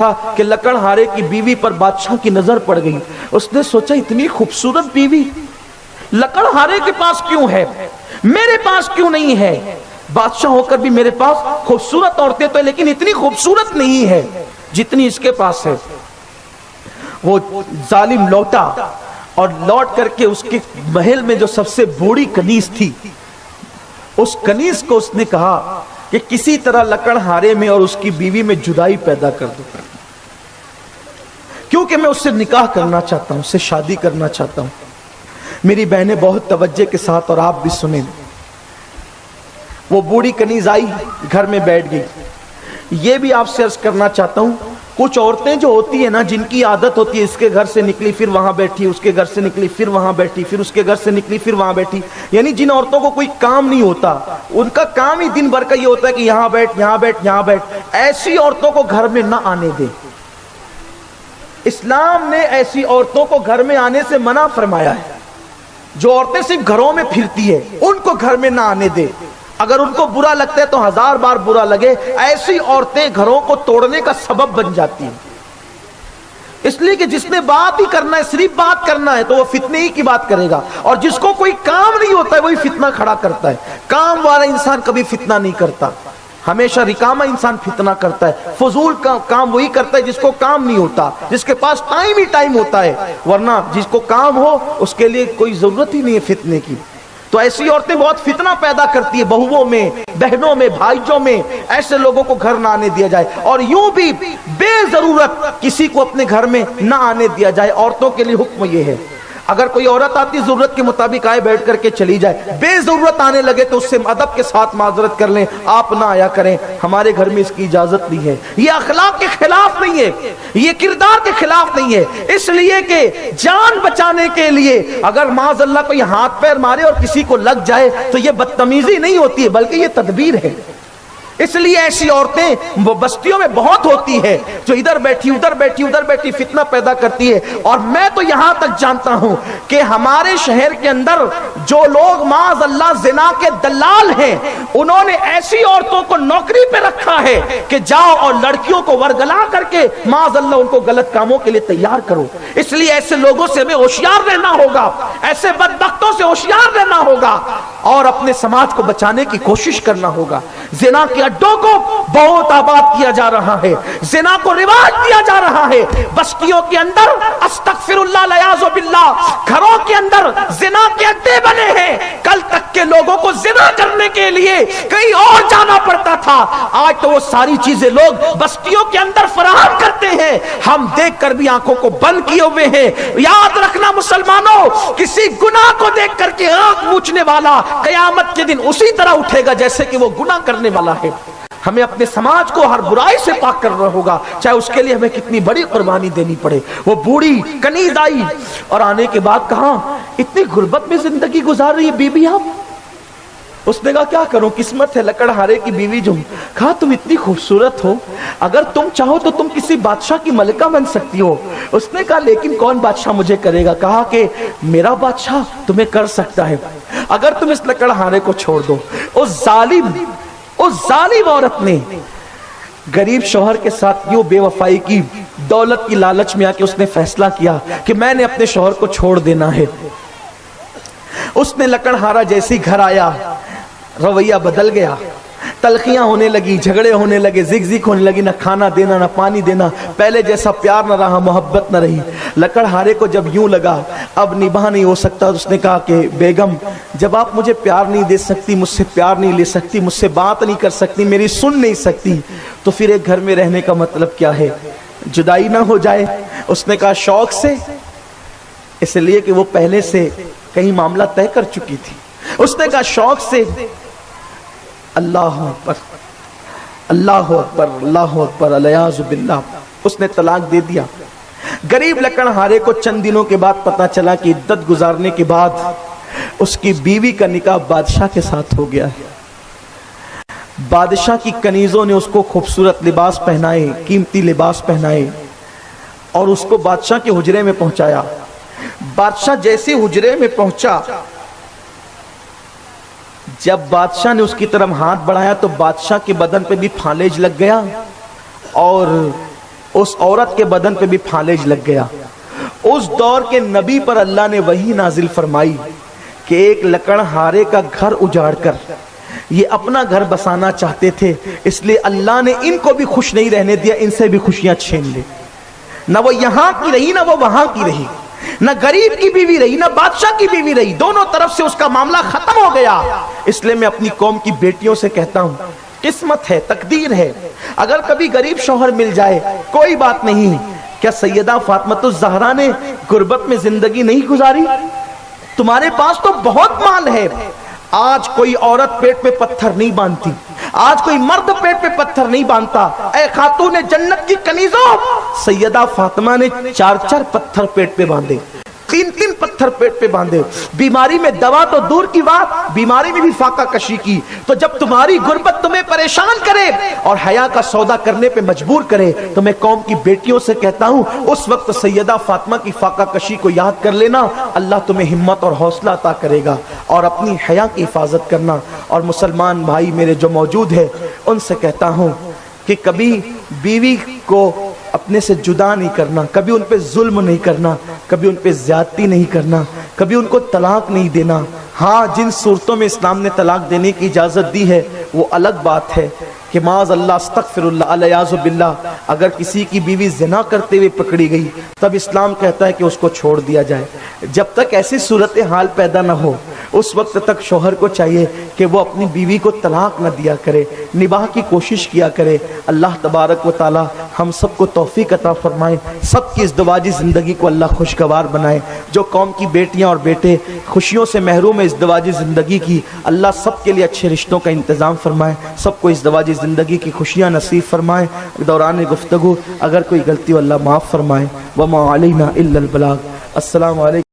تھا کہ لکڑہارے کی بیوی پر بادشاہ کی نظر پڑ گئی. اس نے سوچا اتنی خوبصورت بیوی لکڑہارے کے پاس کیوں ہے, میرے پاس کیوں نہیں ہے؟ بادشاہ ہو کر بھی میرے پاس خوبصورت عورتیں تو ہیں لیکن اتنی خوبصورت نہیں ہے جتنی اس کے پاس ہے. وہ ظالم لوٹا اور لوٹ کر کے اس کے محل میں جو سب سے بوڑھی کنیز تھی, اس کنیز کو اس نے کہا کہ کسی طرح لکڑہارے میں اور اس کی بیوی میں جدائی پیدا کر دو, کیونکہ میں اس سے نکاح کرنا چاہتا ہوں, اس سے شادی کرنا چاہتا ہوں. میری بہنیں بہت توجہ کے ساتھ اور آپ بھی سنیں. وہ بوڑھی کنیز آئی, گھر میں بیٹھ گئی. یہ بھی آپ سے عرض کرنا چاہتا ہوں, کچھ عورتیں جو ہوتی ہیں نا, جن کی عادت ہوتی ہے اس کے گھر سے نکلی پھر وہاں بیٹھی, اس کے گھر سے نکلی پھر وہاں بیٹھی, پھر اس کے گھر سے نکلی پھر وہاں بیٹھی, یعنی جن عورتوں کو کوئی کام نہیں ہوتا, ان کا کام ہی دن بھر کا یہ ہوتا ہے کہ یہاں بیٹھ یہاں بیٹھ یہاں بیٹھ. ایسی عورتوں کو گھر میں نہ آنے دے. اسلام نے ایسی عورتوں کو گھر میں آنے سے منع فرمایا ہے. جو عورتیں صرف گھروں میں پھرتی ہے ان کو گھر میں نہ آنے دے. اگر ان کو برا لگتا ہے تو 1000 بار برا لگے, ایسی عورتیں گھروں کو توڑنے کا سبب بن جاتی ہیں. اس لیے کہ جس نے بات ہی کرنا ہے, صرف بات کرنا ہے, تو وہ فتنے ہی کی بات کرے گا, اور جس کو کوئی کام نہیں ہوتا ہے وہی فتنہ کھڑا کرتا ہے. کام والا انسان کبھی فتنہ نہیں کرتا, ہمیشہ رکامہ انسان فتنہ کرتا ہے. فضول کا کام وہی کرتا ہے جس کو کام نہیں ہوتا, جس کے پاس ٹائم ہی ٹائم ہوتا ہے, ورنہ جس کو کام ہو اس کے لیے کوئی ضرورت ہی نہیں ہے فتنے کی. تو ایسی عورتیں بہت فتنہ پیدا کرتی ہے, بہووں میں, بہنوں میں, بھائیوں میں. ایسے لوگوں کو گھر نہ آنے دیا جائے, اور یوں بھی بے ضرورت کسی کو اپنے گھر میں نہ آنے دیا جائے. عورتوں کے لیے حکم یہ ہے, اگر کوئی عورت آتی ضرورت کے مطابق آئے, بیٹھ کر کے چلی جائے. بے ضرورت آنے لگے تو اس سے ادب کے ساتھ معذرت کر لیں, آپ نہ آیا کریں, ہمارے گھر میں اس کی اجازت نہیں ہے. یہ اخلاق کے خلاف نہیں ہے, یہ کردار کے خلاف نہیں ہے. اس لیے کہ جان بچانے کے لیے اگر معاذ اللہ کوئی ہاتھ پیر مارے اور کسی کو لگ جائے تو یہ بدتمیزی نہیں ہوتی ہے, بلکہ یہ تدبیر ہے. اس لیے ایسی عورتیں وہ بستیوں میں بہت ہوتی ہے جو ادھر بیٹھی ادھر بیٹھی ادھر بیٹھی فتنہ پیدا کرتی ہے. اور میں تو یہاں تک جانتا ہوں کہ ہمارے شہر کے اندر جو لوگ معاذ اللہ زنا کے دلال ہیں, انہوں نے ایسی عورتوں کو نوکری پہ رکھا ہے کہ جاؤ اور لڑکیوں کو ورگلا کر کے معاذ اللہ ان کو غلط کاموں کے لیے تیار کرو. اس لیے ایسے لوگوں سے ہمیں ہوشیار رہنا ہوگا, ایسے بدبختوں سے ہوشیار رہنا ہوگا, اور اپنے سماج کو بچانے کی کوشش کرنا ہوگا. زنا کے اڈوں کو بہت آباد کیا جا رہا ہے, زنا کو رواج دیا جا رہا ہے. بستیوں کے اندر استغفر اللہ الیاذ باللہ گھروں کے اندر زنا کے اڈے بنے ہیں. کل تک کے لوگوں کو زنا کرنے کے لیے کہیں اور جانا پڑتا تھا, آج تو وہ ساری چیزیں لوگ بستیوں کے اندر فراہم کرتے ہیں. ہم دیکھ کر بھی آنکھوں کو بند کیے ہوئے ہیں. یاد رکھنا مسلمانوں, کسی گناہ کو دیکھ کر کے آنکھ موچنے والا قیامت کے دن اسی طرح اٹھے گا جیسے کہ وہ گناہ کرنے والا ہے. ہمیں اپنے سماج کو ہر برائی سے پاک کرنا ہوگا, چاہے اس کے لیے ہمیں کتنی بڑی قربانی دینی پڑے. وہ بوڑھی کنیز آئی اور آنے کے بعد کہا اتنی غربت میں زندگی گزار رہی ہے بی بی آپ. اس نے کہا کیا کروں, قسمت ہے لکڑہارے کی بیوی جو. کہا تم اتنی خوبصورت ہو, اگر تم چاہو تو تم کسی بادشاہ کی ملکہ بن سکتی ہو. اس نے کہا لیکن کون بادشاہ مجھے کرے گا. کہا کہ میرا بادشاہ تمہیں کر سکتا ہے اگر تم اس لکڑہارے کو چھوڑ دو. اس ظالم عورت نے غریب شوہر کے ساتھ یوں بے وفائی کی, دولت کی لالچ میں آ کے اس نے فیصلہ کیا کہ میں نے اپنے شوہر کو چھوڑ دینا ہے. اس نے لکڑہارا جیسی گھر آیا رویہ بدل گیا, تلخیاں ہونے لگی, جھگڑے ہونے لگے, زگ زگ ہونے لگی, نہ کھانا دینا نہ پانی دینا, پہلے جیسا پیار نہ رہا, محبت نہ رہی. لکڑہارے کو جب یوں لگا اب نباہ نہیں ہو سکتا, اس نے کہا کہ بیگم جب آپ مجھے پیار نہیں دے سکتی, مجھ سے پیار نہیں لے سکتی, مجھ سے بات نہیں کر سکتی, میری سن نہیں سکتی, تو پھر ایک گھر میں رہنے کا مطلب کیا ہے, جدائی نہ ہو جائے. اس نے کہا شوق سے, اس لیے کہ وہ پہلے سے کہیں معاملہ طے کر چکی تھی. اس نے کہا شوق سے. اللہ اکبر اللہ اکبر اللہ اکبر الیاذ باللہ, اس نے طلاق دے دیا. غریب لکڑہارے کو چند دنوں کے بعد پتا چلا کہ عدت گزارنے کے بعد اس کی بیوی کا نکاح بادشاہ کے ساتھ ہو گیا ہے. بادشاہ کی کنیزوں نے اس کو خوبصورت لباس پہنائے, قیمتی لباس پہنائے, اور اس کو بادشاہ کے حجرے میں پہنچایا. بادشاہ جیسے حجرے میں پہنچا, جب بادشاہ نے اس کی طرف ہاتھ بڑھایا تو بادشاہ کے بدن پہ بھی پھالج لگ گیا, اور اس عورت کے بدن پہ بھی فالج لگ گیا. اس دور کے نبی پر اللہ نے وحی نازل فرمائی کہ ایک لکڑہارے کا گھر اجاڑ کر یہ اپنا گھر بسانا چاہتے تھے، اس لیے اللہ نے ان کو بھی خوش نہیں رہنے دیا، ان سے بھی خوشیاں چھین لے. نہ وہ یہاں کی رہی نہ وہ وہاں کی رہی، نہ غریب کی بیوی رہی نہ بادشاہ کی بیوی رہی، دونوں طرف سے اس کا معاملہ ختم ہو گیا. اس لیے میں اپنی قوم کی بیٹیوں سے کہتا ہوں، قسمت ہے، تقدیر ہے، اگر کبھی غریب شوہر مل جائے کوئی بات نہیں. کیا سیدہ فاطمہ الزہرا نے غربت میں زندگی نہیں گزاری؟ تمہارے پاس تو بہت مال ہے. آج کوئی عورت پیٹ پہ پتھر نہیں باندھتی، آج کوئی مرد پیٹ پہ پتھر نہیں باندھتا. اے خاتون جنت کی کنیزوں، سیدہ فاطمہ نے 4 پتھر پیٹ پہ باندھے، 3 پتھر پیٹ پہ باندھے. بیماری میں دوا تو دور کی بات، بیماری میں بھی فاقہ کشی کی. تو جب تمہاری غربت تمہیں پریشان کرے اور حیا کا سودا کرنے پہ مجبور کرے تو میں قوم کی بیٹیوں سے کہتا ہوں اس وقت سیدہ فاطمہ کی فاقہ کشی کو یاد کر لینا، اللہ تمہیں ہمت اور حوصلہ عطا کرے گا. اور اپنی حیا کی حفاظت کرنا. اور مسلمان بھائی میرے جو موجود ہیں ان سے کہتا ہوں کہ کبھی بیوی کو اپنے سے جدا نہیں کرنا، کبھی ان پہ ظلم نہیں کرنا، کبھی ان پہ زیادتی نہیں کرنا، کبھی ان کو طلاق نہیں دینا. ہاں جن صورتوں میں اسلام نے طلاق دینے کی اجازت دی ہے وہ الگ بات ہے کہ معاذ اللہ استغفر اللہ الیاذ باللہ اگر کسی کی بیوی زنا کرتے ہوئے پکڑی گئی تب اسلام کہتا ہے کہ اس کو چھوڑ دیا جائے. جب تک ایسی صورتحال پیدا نہ ہو اس وقت تک شوہر کو چاہیے کہ وہ اپنی بیوی کو طلاق نہ دیا کرے، نباہ کی کوشش کیا کرے. اللہ تبارک و تعالی ہم سب کو توفیق عطا فرمائے، سب کی ازدواجی زندگی کو اللہ خوشگوار بنائے. جو قوم کی بیٹیاں اور بیٹے خوشیوں سے محروم ہے ازدواجی زندگی کی، اللہ سب کے لیے اچھے رشتوں کا انتظام فرمائے، سب کو ازدواجی زندگی کی خوشیاں نصیب فرمائے. دوران گفتگو اگر کوئی غلطی ہو اللہ معاف فرمائے. وما علینا الا البلاغ. السلام علیکم.